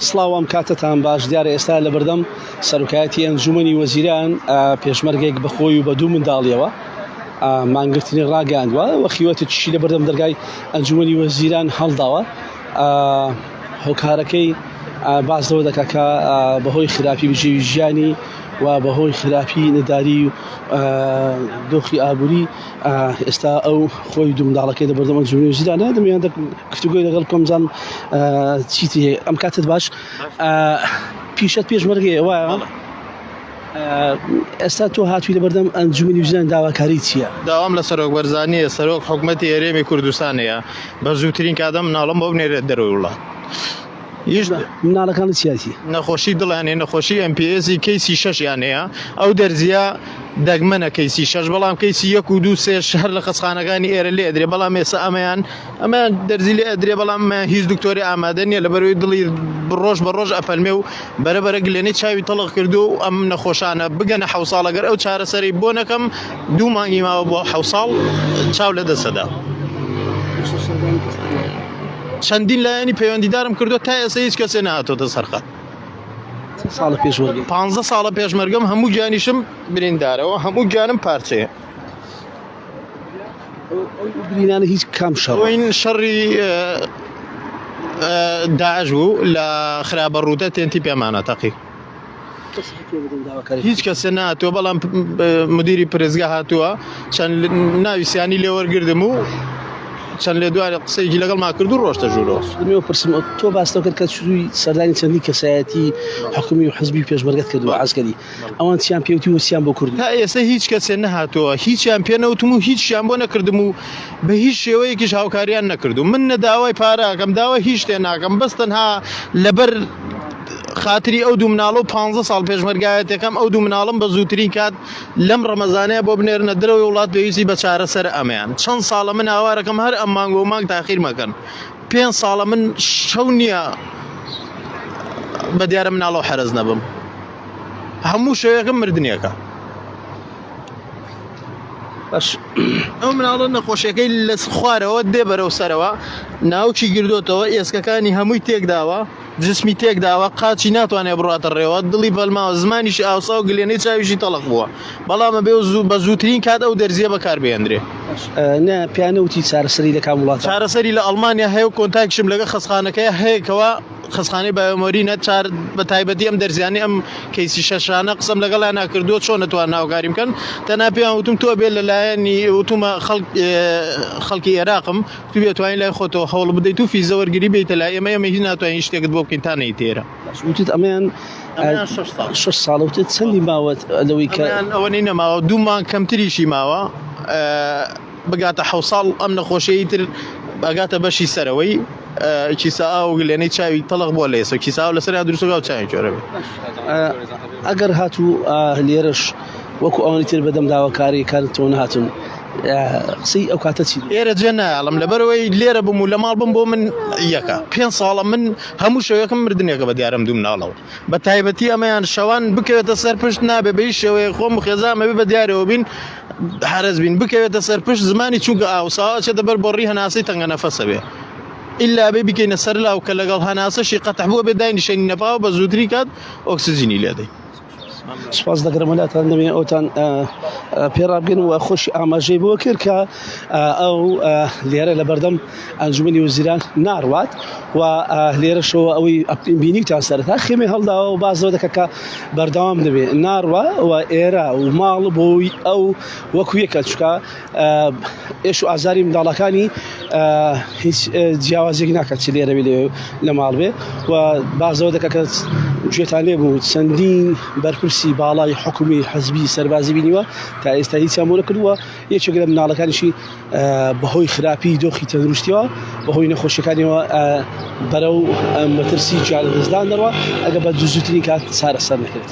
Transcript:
سڵاوام کاتتان باش دیارە ئێستا لە بەردەم سەرۆکایەتی ئەنجومەنی وەزیران پێشمەرگێک بەخۆی و بە دوو منداڵیەوە مانگرتنی ڕاگەاندووە وەخیوەتە چی لە بەردەم دەرگای ئەنجومەنی وەزیران هەڵداوە هۆکارەکەی باز لەوە دەکا کە بەهۆی خراپی بژێوی ژیانی و بەهۆی خراپی نەداری و دۆخی ئابووری ئێستا ئەو خۆی دوو منداڵەکەی لە بەردەم ئەنجومەنی وەزیرانە دەمیان گفتوگۆی لەگەڵ کۆمزان چیتی هەیە ئەم کاتت باش پیشەت پێشمەرگەیە وایە ئێستا تۆ هاتووی لە بەردەم ئەنجومەنی وەزیران داواکاری چییە؟ داوام لە سەرۆک بەرزانیە سەرۆک حکوومەتی هەرێمی کوردستانەیە بە زووترین کاتە مناڵم بۆ بنێرێت دەرەوەی وڵات مناڵەکانی سیاسی نەخۆشی دڵیانێ نەخۆشی MPSی کەیسی 6 یانەیە ئەو دەرزیە دەگمەنە کەیسی 6 بەڵام کەیسی 1 و 2 3 هەر لە خەسخانەکانی ئێرە لێ ئەدرێ بەڵام ێستا ئەمەیان دەرزی لێ ئەدرێ بەڵام هیچ دکتۆری ئامادە نییە لەبەرەوەی دڵی ڕۆژ بە ڕۆژ ئەپەلمێ و بەرەبەرە گلێنەی چاوی تەڵق کردو و ئەم نەخۆشانە بگەنە 7 ساڵ ئەگەر ئەو چارەسەری بۆ نەکەم 2 مانگی ماوە بۆ 7 ساڵ چاو لە دەسەدا چەندین لایەنی پەیوەندیدارم کردو تا ئێستا هیچ کەسێ نهاتۆتە سەرخەت 15 ساڵە پێشمەرگەم هەموو گیانیشم بریندارەوە هەموو گیانم پارچەیە برینانە هیچ کام شەڕین شەڕی داعش بوو لە خراپە ڕوودە تێنتی پێمانە تەقی هیچ کەسێ نهاتووە بەڵام مدیری پرێزگا هاتووە چەند ناویسیانی لێ وەرگردم و چەند لێ دوای قسەیەکی لەگەڵ ما کرد و ڕۆشتە ژوورەوە پرسم تۆ باستەوە کرد کە چووی سەردانی چەندی کەسایەتی حکومی و حزبی پێشمەرگەت کردووە عەسکەری ئەوان چیان پێوتی وسییان بۆ کورد تا ئێستا هیچ کەسێ نەهاتووە هیچیان پێ نەوتم و هیچیان بۆ نەکردم و بە هیچ شێوەیەکیش هاوکاریان نەکردو من نەداوای پارەکەم داوای هیچ شتێ ناکەم بەس تەنها لەبەر خااتری ئەو دوو مناڵە و 15 ساڵ پێشمەرگایەتەکەم ئەو دوو مناڵم بە زووترین کات لەم ڕەمەزانەیە بۆ بنێرنە دەرەوەی وڵات پێویستی بە چارەسەر ئەمەیان چەند ساڵە من هاوارەکەم هەر ئەم مانگ و مانگ تاخیر مەکەن 5 ساڵە من شەو نییە بە دیارە مناڵە و حەرز نەبم هەموو شەوەیەکەم مردنیەکە ئەو مناڵە نەخۆشیەکەی لە خوارەوە دێ بەرەو سەرەوە ناوچی گردوتەوە ئێسکەکانی هەمووی تێکداوە جسمی تێکداوە قاچی ناتوانێت بڕاتە ڕێوە دڵی بەلماوە زمانیش ئاوسا و گلێنەی چاویشی تەڵق بووە بەڵامە بێ بە زووترین کات ئەو دەرزیە بەکاربێنرێ پیانەوتی چارەسەری لە کام وڵات چارەسەری لە ئەڵمانیا هەیە و کۆنتاکشم لەگە خەسخانەکەی هەیەکەوە خەسخانەی بایۆمۆرینە چار بە تایبەتی ئەم دەرزیانی ئەم کەیسی 6 قسەم لەگەڵا ناکردووە چۆن نەتوان ناوکاری بکەن تەنها پێیان وتم تۆ بێت لەلایەنی وتومە خەڵکی عێراقم تو بێتوانین لای خۆتەوە هەوڵ بدەیت و فیزە وەرگری بیتە لای ئێمە هیچ ناتوانین شتێکت بۆ بکەین تا نەی تێرە وتت ئەمەیان 6 ساڵ وتت چەندی ماوەت لەوەی کە ئەوەی نەماوە 2 مانگ کەمتریشی ماوە بگاتە 7 ساڵ ئەم نەخۆشیی تر ئەگاتە بەشی سەرەوەی کیسا ئاو گلێنەی چاوی تەڵق بۆ لە ئێستا کیسا لەسەر دروستگا و چاوی جۆرە بێت ئەگەر هاتوو لێرەش وەکو ئەوانی تر بەدەم داواکاری کارتەوە نهاتون قسەی ئەو کاتە چی ئێرە جێ نایڵم لەبەرەوەی لێرە بم و لە ماڵ بم بۆ من یەکە 5 ساڵە من هەموو شەوەیەکم مردنێکە بە دیارم دوو مناڵەوە بە تایبەتی ئەمەیان شەوان بکەوێتە سەر پشت نابێ بە هیچ شێوەیە خۆم خێزامە بێ بە دیارەوە بین حرەز بین بکەوێتە سەر پشت زمانی چووکە ئاوساوە چێ دەبەر بۆ ڕی هەناسەی تەنگە نەفەسە بێ ئللا بێ بکەینە سەر لاو کە لەگەڵ هەناسەشی قەتەح بووە بێ داینیشەنی نەپاوە بە زووتری کات ئۆکسجینی لێدەی سپاس دەگەڕمەلاتان دەمێ ئەوتان پێڕابگەن و خۆشی ئاماژەی بۆ کرد کە ئەو لێرە لە بەردەم ئەنجومەنی وەزیران ناڕوات و لێرەشەوە ئەوەی بینیتان سەرەتا خێمەی هەڵداوە و بازەوە دەکە کە بەردەوام دەبێت ناڕوا و ئێرە و ماڵ بۆی ئەو وەکو یەکە چکە ئێش و ئازاری منداڵەکانی هیچ جیاوازێک ناکات چ لێرە بێ لە ماڵ بێ و بازەوە دەکە کە گوێتان لێ بوو چەندین بەرپرسی باڵای حکومی حزبی سەربازی بینیوە تا ئێستا هیچیان بۆ نەکردووە یەکێک لە مناڵەکانیشی بەهۆی خراپی دۆخی تەندروستیەوە بەهۆی نەخۆشیەکانیەوە بەرەو مەترسی جیانە دەستدان دەڕوە ئەگە بە زووترین کات چارەسەر نەکرێت